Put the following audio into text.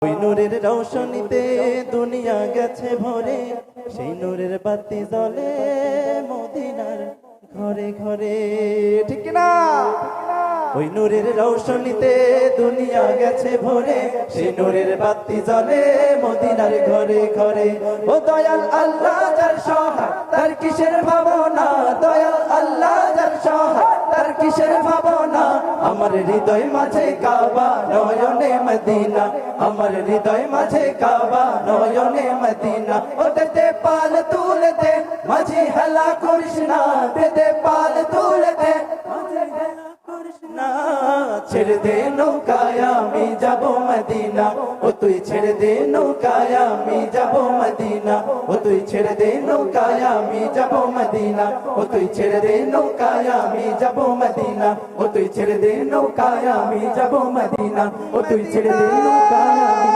ওই নূরের রৌশনীতে দুনিয়া গেছে ভরে, সেই নূরের বাতি জ্বলে মদিনার ঘরে ঘরে, ঠিক না? ওই নূরের রৌশনীতে দুনিয়া গেছে ভরে, সেই নূরের বাতি জ্বলে মদিনার ঘরে ঘরে। ও দয়াল আল্লাহ যার সহায় তার কিসের ভাবনা, দয়াল আল্লাহ যার সহায় তার কিসের ভাবনা। আমার হৃদয় মাঝে কাবা নয়নে মদিনা, আমার হৃদয় মাঝে কাবা নয়নে মদিনা। ওটাতে পাল তুলে দে মাঝি হেলা করিস না, দে পাল তুলে দে মাঝি হেলা করিস না। ছেড়ে দে নৌকায় আমি যাব মদিনা, ও তুই ছেড়ে দে নৌকায় আমি যাব মদিনা, ও তুই ছেড়ে দে নৌকায় আমি যাব মদিনা, ও তুই ছেড়ে দে নৌকায় আমি যাব মদিনা, ও তুই ছেড়ে দে নৌকায় আমি যাব মদিনা, ও তুই ছেড়ে দে নৌকায়